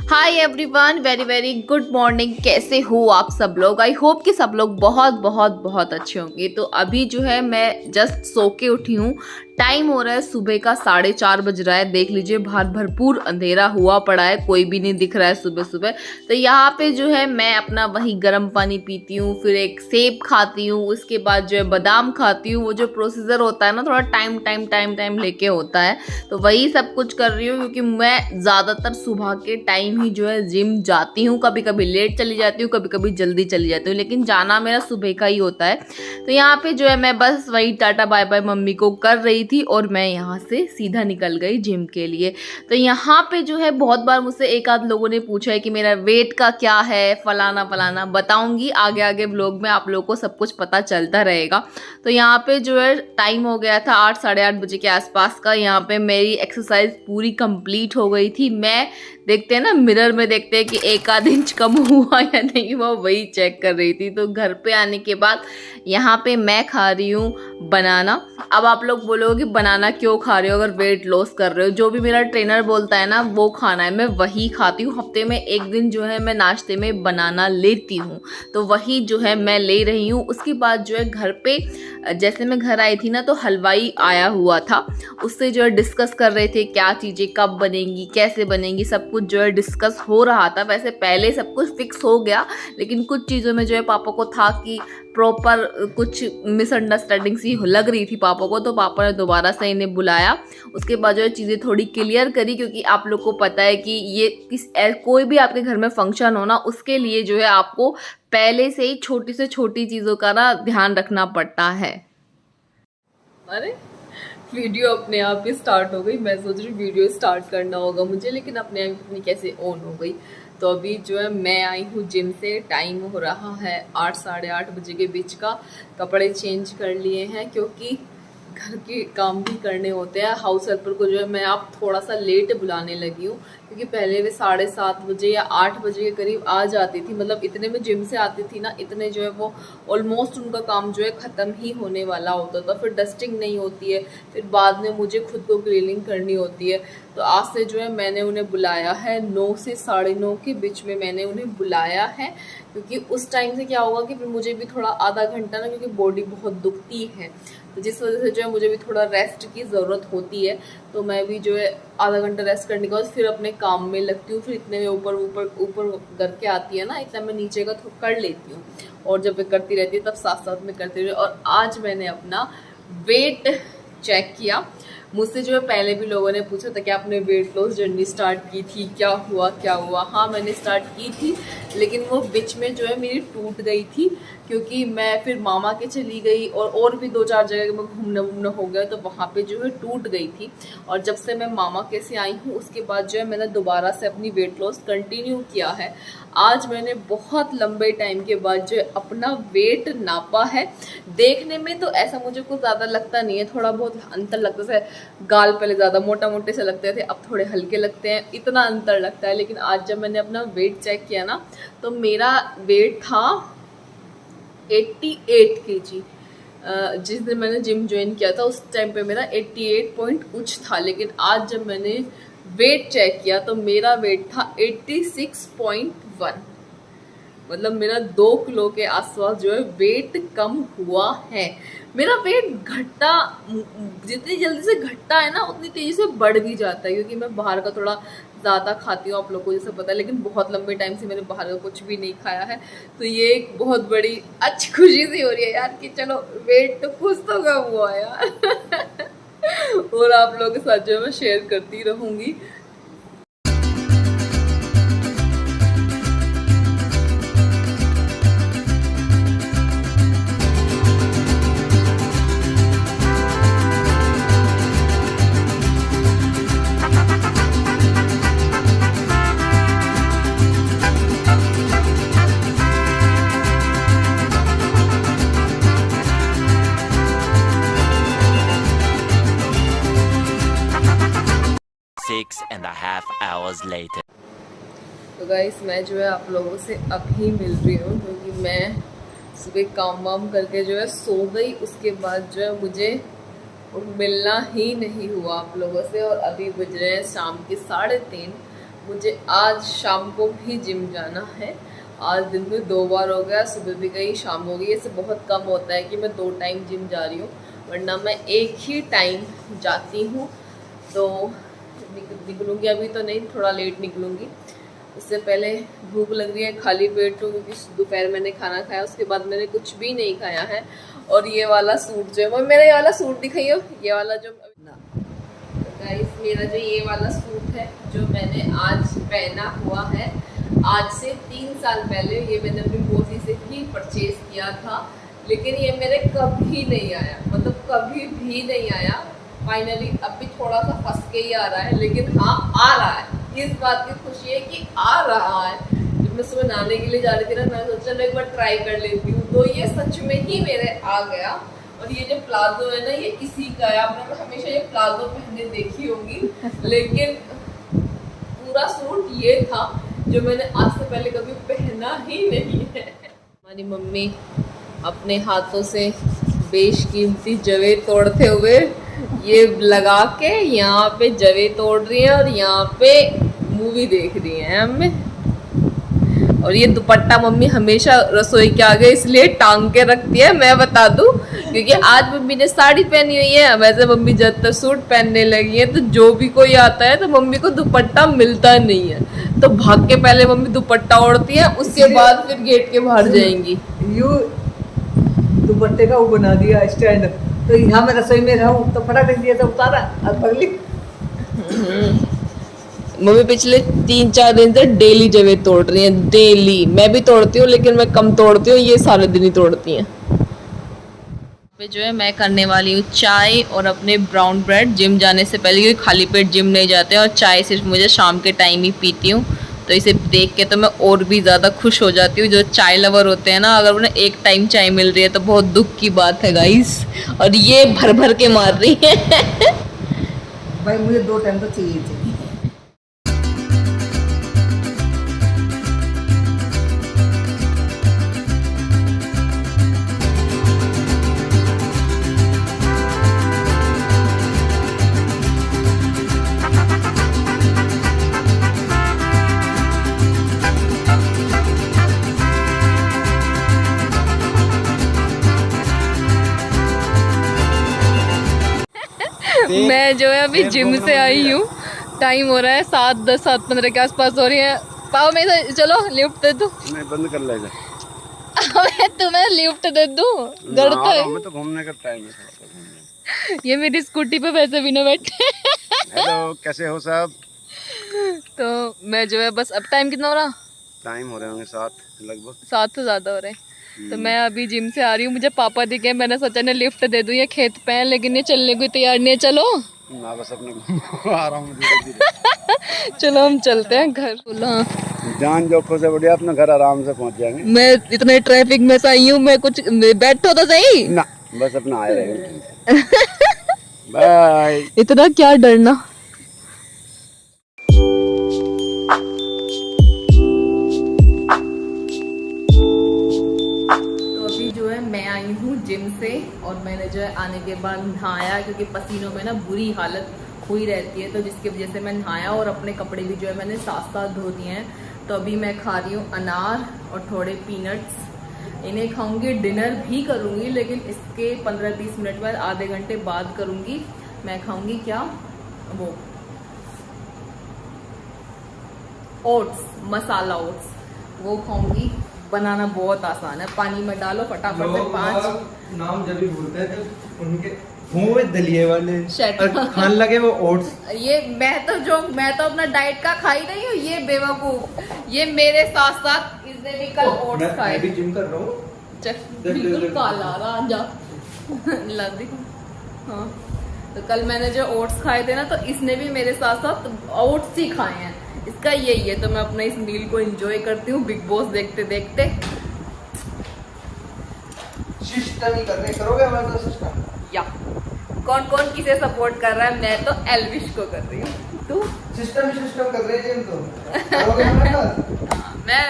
Hi everyone, very very good morning. कैसे हो आप सब लोग? आई होप कि सब लोग बहुत बहुत बहुत अच्छे होंगे। तो अभी जो है मैं जस्ट सो के उठी हूँ। टाइम हो रहा है सुबह का 4:30 बज रहा है। देख लीजिए बाहर भरपूर अंधेरा हुआ पड़ा है, कोई भी नहीं दिख रहा है सुबह सुबह। तो यहाँ पे जो है मैं अपना वही गर्म पानी पीती हूँ, फिर एक सेब खाती हूँ, उसके बाद जो है बादाम खाती हूँ। वो जो प्रोसीजर होता है ना, थोड़ा टाइम टाइम टाइम टाइम लेके होता है। तो वही सब कुछ कर रही हूँ क्योंकि मैं ज़्यादातर सुबह के टाइम ही जो है जिम जाती हूँ। कभी कभी लेट चली जाती हूँ, कभी कभी जल्दी चली जाती हूँ, लेकिन जाना मेरा सुबह का ही होता है। तो यहाँ पे जो है मैं बस वही टाटा बाय बाय मम्मी को कर रही थी और मैं यहाँ से सीधा निकल गई जिम के लिए। तो यहाँ पे जो है बहुत बार मुझसे एक आध लोगों ने पूछा है कि मेरा वेट का क्या है, फलाना फलाना। बताऊंगी आगे आगे व्लॉग में, आप लोगों को सब कुछ पता चलता रहेगा। तो यहाँ पे जो है टाइम हो गया था 8 साढ़े 8 बजे के आसपास का। यहाँ पे मेरी एक्सरसाइज पूरी कंप्लीट हो गई थी। मैं देखते हैं ना मिरर में, देखते हैं कि एक आध इंच कम हुआ या नहीं हुआ, वही चेक कर रही थी। तो घर पे आने के बाद यहाँ पे मैं खा रही हूँ बनाना। अब आप लोग बोलोगे कि बनाना क्यों खा रहे हो अगर वेट लॉस कर रहे हो? जो भी मेरा ट्रेनर बोलता है ना वो खाना है, मैं वही खाती हूँ। हफ्ते में एक दिन जो है मैं नाश्ते में बनाना लेती हूँ, तो वही जो है मैं ले रही हूँ। उसके बाद जो है घर पे जैसे मैं घर आई थी ना, तो हलवाई आया हुआ था। उससे जो है डिस्कस कर रहे थे क्या चीज़ें कब बनेंगी, कैसे बनेंगी, सब कुछ जो है डिस्कस हो रहा था। वैसे पहले सब कुछ फिक्स हो गया, लेकिन कुछ चीज़ों में जो है पापा को था कि प्रॉपर कुछ मिसअंडरस्टैंडिंग सी लग रही थी पापा को। तो पापा ने दोबारा से इन्हें बुलाया। उसके बाद जो है चीज़ें थोड़ी क्लियर करी, क्योंकि आप लोग को पता है कि ये कोई भी आपके घर में फंक्शन हो ना, उसके लिए जो है आपको पहले से ही छोटी से छोटी चीज़ों का ना ध्यान रखना पड़ता है। अरे वीडियो अपने आप ही स्टार्ट हो गई। मैं सोच रही वीडियो स्टार्ट करना होगा मुझे, लेकिन अपने आप इतनी कैसे ऑन हो गई। तो अभी जो है मैं आई हूँ जिम से। टाइम हो रहा है 8 साढ़े 8 बजे के बीच का। कपड़े चेंज कर लिए हैं क्योंकि घर के काम भी करने होते हैं। हाउस हेल्पर को जो है मैं अब थोड़ा सा लेट बुलाने लगी हूँ, क्योंकि पहले वे 7:30 बजे या 8 बजे के करीब आ जाती थी। मतलब इतने में जिम से आती थी ना, इतने जो है वो ऑलमोस्ट उनका काम जो है ख़त्म ही होने वाला होता था। फिर डस्टिंग नहीं होती है, फिर बाद में मुझे खुद को क्लीनिंग करनी होती है। तो आज से जो है मैंने उन्हें बुलाया है 9 से 9:30 के बीच में मैंने उन्हें बुलाया है, क्योंकि उस टाइम से क्या होगा कि फिर मुझे भी थोड़ा आधा घंटा ना, क्योंकि बॉडी बहुत दुखती है, तो जिस वजह से जो है मुझे भी थोड़ा रेस्ट की ज़रूरत होती है। तो मैं भी जो है आधा घंटा रेस्ट करने के बाद फिर अपने काम में लगती हूँ। फिर इतने में ऊपर ऊपर ऊपर करके आती है ना, इतना मैं नीचे का कर लेती हूँ। और जब वे करती रहती है तब साथ साथ में करती रही। और आज मैंने अपना वेट चेक किया। मुझसे जो है पहले भी लोगों ने पूछा था कि आपने वेट लॉस जर्नी स्टार्ट की थी, क्या हुआ क्या हुआ? हाँ मैंने स्टार्ट की थी, लेकिन वो बीच में जो है मेरी टूट गई थी, क्योंकि मैं फिर मामा के चली गई और भी 2-4 जगह में घूमना हो गया, तो वहाँ पे जो है टूट गई थी। और जब से मैं मामा के से आई हूँ उसके बाद जो है मैंने दोबारा से अपनी वेट लॉस कंटिन्यू किया है। आज मैंने बहुत लंबे टाइम के बाद जो है अपना वेट नापा है। देखने में तो ऐसा मुझे कुछ ज़्यादा लगता नहीं है, थोड़ा बहुत अंतर लगता है। गाल पहले ज़्यादा मोटा मोटे से लगते थे, अब थोड़े हल्के लगते हैं, इतना अंतर लगता है। लेकिन आज जब मैंने अपना वेट चेक किया ना, तो मेरा वेट था 88 kg। जिस दिन मैंने जिम ज्वाइन किया था उस टाइम पे मेरा 88 पॉइंट कुछ था, लेकिन आज जब मैंने वेट चेक किया तो मेरा वेट था 86.1। मतलब मेरा 2 किलो के आसपास जो है वेट कम हुआ है। मेरा वेट घटता, जितनी जल्दी से घटता है ना उतनी तेजी से बढ़ भी जाता है, क्योंकि मैं बाहर का थोड़ा ज़्यादा खाती हूँ, आप लोगों को जैसे पता है। लेकिन बहुत लंबे टाइम से मैंने बाहर का कुछ भी नहीं खाया है, तो ये एक बहुत बड़ी अच्छी खुशी सी हो रही है यार कि चलो वेट तो कुछ तो कम हुआ यार। और आप लोगों के साथ जो मैं शेयर करती रहूँगी। Six and a half hours later. तो गाइस मैं जो है आप लोगों से अभी मिल रही हूँ, क्योंकि मैं सुबह काम वाम करके जो है सो गई। उसके बाद जो है मुझे मिलना ही नहीं हुआ आप लोगों से। और अभी बज रहे हैं शाम के 3:30। मुझे आज शाम को भी जिम जाना है। आज दिन में 2 बार हो गया, सुबह भी गई, शाम हो गई। ऐसे बहुत कम होता है कि मैं 2 टाइम जिम जा रही हूँ, वरना मैं एक ही टाइम जाती हूँ। तो निकलूँगी, अभी तो नहीं, थोड़ा लेट निकलूँगी। उससे पहले भूख लग रही है, खाली पेट हूँ क्योंकि दोपहर मैंने खाना खाया, उसके बाद मैंने कुछ भी नहीं खाया है। और ये वाला सूट जो है, वो मेरा ये वाला सूट दिखाइए, ये वाला जो गाइस, मेरा जो ये वाला सूट है जो मैंने आज पहना हुआ है, आज से 3 साल पहले ये मैंने अपनी मोसी से ही परचेज किया था, लेकिन ये मेरे कभी नहीं आया, मतलब कभी भी नहीं आया। फाइनली अभी थोड़ा सा फंस के ही आ रहा है, लेकिन हाँ आ रहा है। इस बात की खुशी है कि आ रहा है। जब मैं सुबह नहाने के लिए जा रही थी ना, मैं सोचा चलो एक बार ट्राई कर लेती हूँ, तो ये सच में ही मेरे आ गया। और ये जो प्लाजो है ना, ये किसी का है, आपने हमेशा ये प्लाजो पहने देखी होगी, लेकिन पूरा सूट ये था जो मैंने आज से पहले कभी पहना ही नहीं है। हमारी मम्मी अपने हाथों से बेशकीमती जवे तोड़ते हुए ये लगा के यहाँ पे जवे तोड़ रही हैं और यहाँ पे मूवी देख रही हैं हमें। और ये दुपट्टा मम्मी हमेशा रसोई के आगे इसलिए टांग के रखती है, मैं बता दूं, क्योंकि आज मम्मी ने साड़ी पहनी हुई है। वैसे मम्मी जब तक सूट पहनने लगी है तो जो भी कोई आता है तो मम्मी को दुपट्टा मिलता नहीं है, तो भाग के पहले मम्मी दुपट्टा ओढ़ती है, उसके बाद फिर गेट के बाहर जाएंगी। यू दुपट्टे का वो बना दिया स्टैंड, तो यहाँ मैं रसोई में रहूँ तो फटाक दिया तो उतारा और पगली। मम्मी पिछले 3-4 दिन से डेली जवे तोड़ रही हैं, डेली। मैं भी तोड़ती हूँ लेकिन मैं कम तोड़ती हूँ, ये सारे दिन ही तोड़ती हैं। पे जो है मैं करने वाली हूँ चाय और अपने ब्राउन ब्रेड, जिम जाने से पहले, क्योंकि खाली पेट जिम नहीं जाते, और चाय सिर्फ मुझे शाम के टाइम ही पीती हूँ। तो इसे देख के तो मैं और भी ज़्यादा खुश हो जाती हूँ। जो चाय लवर होते हैं ना, अगर उन्हें एक टाइम चाय मिल रही है तो बहुत दुख की बात है गाइस। और ये भर भर के मार रही है। भाई मुझे 2 टाइम तो चाहिए चाहिए। मैं जो है अभी जिम से आई हूँ, टाइम हो रहा है 7:10 7:15 के आसपास हो रही है। पाओ मेरे साथ चलो, लिफ्ट दे दूँ? नहीं, बंद कर लेगा। मैं तुम्हें लिफ्ट दे दूँ? घर तो है, हमें तो घूमने का टाइम है। ये मेरी स्कूटी पे वैसे भी ना बैठे। हेलो, कैसे हो सब? तो मैं जो है बस, अब टाइम कितना हो रहा? टाइम हो रहे होंगे 7 लगभग, 7 से ज़्यादा हो रहे हैं। तो मैं अभी जिम से आ रही हूँ, मुझे पापा दिखे, मैंने सोचा ना लिफ्ट दे दूँ, ये खेत पे है, लेकिन ये चलने को तैयार नहीं है। चलो ना, बस अपने आ रहा हूँ धीरे-धीरे। चलो हम चलते हैं घर। जान जोखों से बढ़िया अपने घर आराम से पहुँच जाएंगे। मैं इतने ट्रैफिक में से आई हूँ, मैं कुछ बैठो तो सही ना, बस अपना आए रहेंगे। बाय। इतना क्या डरना। मैं आई हूँ जिम से, और मैंने जो है आने के बाद नहाया, क्योंकि पसीनों में ना बुरी हालत हुई रहती है, तो जिसकी वजह से मैं नहाया, और अपने कपड़े भी जो है मैंने साथ साथ धो दिए हैं। तो अभी मैं खा रही हूँ अनार और थोड़े पीनट्स, इन्हें खाऊंगी, डिनर भी करूँगी, लेकिन इसके 15-20 मिनट बाद, आधे घंटे बाद करूँगी। मैं खाऊँगी क्या, वो ओट्स, मसाला ओट्स, वो खाऊँगी। बनाना बहुत आसान है, पानी में डालो फटाफट से 5 नाम जब भी भूलते हैं जब उनके मुंह में दलिए वाले Shut और खान लगे वो ओट्स। ये मैं तो अपना डाइट का खा ही नहीं हूँ, ये बेवकूफ, ये मेरे साथ साथ इसने भी कल ओट्स खाए। मैं भी जिम कर रहा हूँ। बिल्कुल काला राजा। ला देखो, हाँ। तो कल मैंने जो ओट्स खाए थे ना, तो इसने भी मेरे साथ साथ ओट्स ही खाए हैं। इसका यही है, तो मैं अपना इस मील को एंजॉय करती हूँ बिग बॉस देखते देखते। सिस्टम ही कर रहे, करोगे हमारे साथ सिस्टम? या कौन कौन किसे सपोर्ट कर रहा है? मैं तो एल्विश को कर रही हूँ। तू? सिस्टम कर रहे हैं तो करोगे हमारे साथ? मैं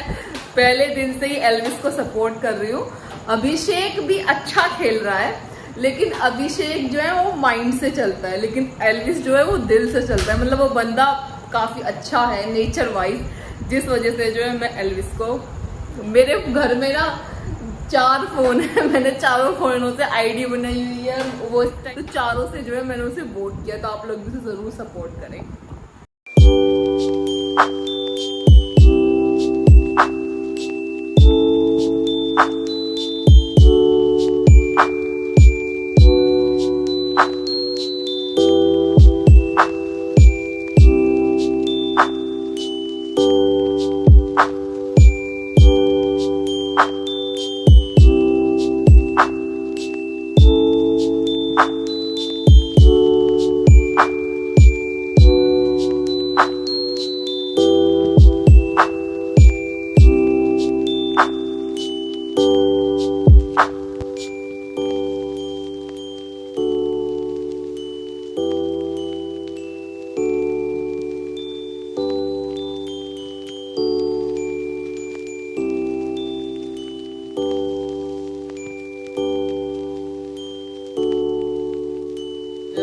पहले दिन से ही एल्विश को सपोर्ट कर रही हूँ। अभिषेक भी अच्छा खेल रहा है, लेकिन अभिषेक जो है वो माइंड से चलता है, लेकिन एल्विश जो है वो दिल से चलता है। मतलब वो बंदा काफ़ी अच्छा है नेचर वाइज, जिस वजह से जो है मैं एल्विस को, मेरे घर में ना 4 फोन है, मैंने चारों फोनों से आईडी बनाई हुई है वो तो चारों से जो है मैंने उसे वोट किया, तो आप लोग भी उसे ज़रूर सपोर्ट करें।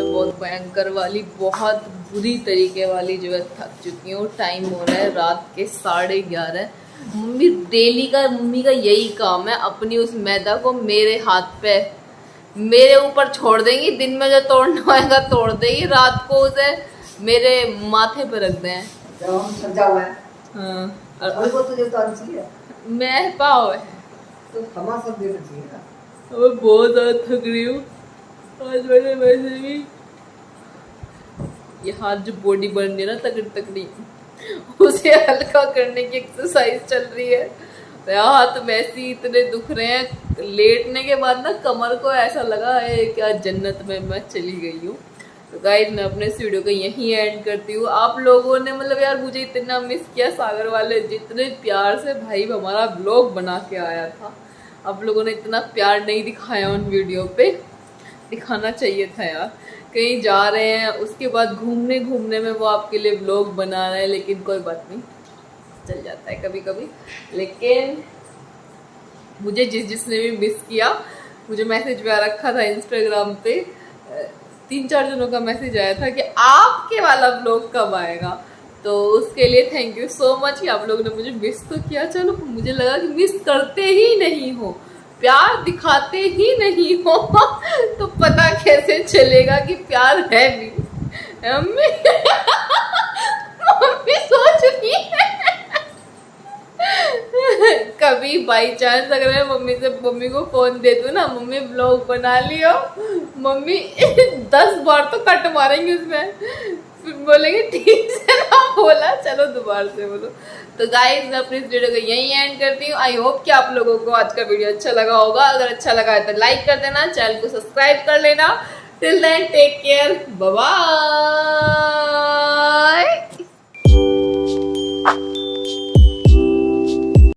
बहुत भयंकर वाली, बहुत बुरी तरीके वाली जो है थक चुकी हूँ। टाइम हो रहा है रात के 11:30। मम्मी डेली का, मम्मी का यही काम है, अपनी उस मैदा को मेरे हाथ पे, मेरे ऊपर छोड़ देंगी। दिन में जो तोड़ना होगा तोड़ देगी, रात को उसे मेरे माथे पे रख दें। सजा हुआ है। हाँ, और वो तुझे तो चाहिए, मैं पाओ है तो हमारा सब देना चाहिए ना। मैं बहुत ज़्यादा थक रही हूँ आज। मैंने वैसे भी ये हाथ जो बॉडी बन रही है ना तगड़ी तगड़ी, उसे हल्का करने की एक्सरसाइज चल रही है। हाथ वैसे ही इतने दुख रहे हैं, लेटने के बाद ना कमर को ऐसा लगा है क्या जन्नत में मैं चली गई हूँ। तो गाइस मैं अपने इस वीडियो को यहीं एंड करती हूँ। आप लोगों ने मतलब यार मुझे इतना मिस किया, सागर वाले जितने प्यार से भाई हमारा ब्लॉग बना के आया था, आप लोगों ने इतना प्यार नहीं दिखाया उन वीडियो पे, दिखाना चाहिए था यार। कहीं जा रहे हैं उसके बाद घूमने घूमने में वो आपके लिए व्लॉग बना रहे हैं, लेकिन कोई बात नहीं, चल जाता है कभी कभी। लेकिन मुझे जिसने भी मिस किया, मुझे मैसेज भी आ रखा था इंस्टाग्राम पे, 3-4 जनों का मैसेज आया था कि आपके वाला व्लॉग कब आएगा। तो उसके लिए थैंक यू सो मच कि आप लोगों ने मुझे मिस तो किया। चलो, मुझे लगा कि मिस करते ही नहीं हो, प्यार दिखाते ही नहीं हो तो पता कैसे चलेगा कि प्यार है भी। मम्मी मम्मी सोच रही है कभी बाई चांस अगर मैं मम्मी को फोन दे दूं ना, मम्मी ब्लॉग बना लियो, मम्मी 10 बार तो कट मारेंगे उसमें, फिर बोलेंगे ठीक से ना बोला, चलो दोबारा से बोलो। तो गाइस मैं अपनी इस वीडियो को यहीं एंड करती हूँ। आई होप कि आप लोगों को आज का वीडियो अच्छा लगा होगा। अगर अच्छा लगा है तो लाइक कर देना, चैनल को सब्सक्राइब कर लेना। Till then take care, bye bye.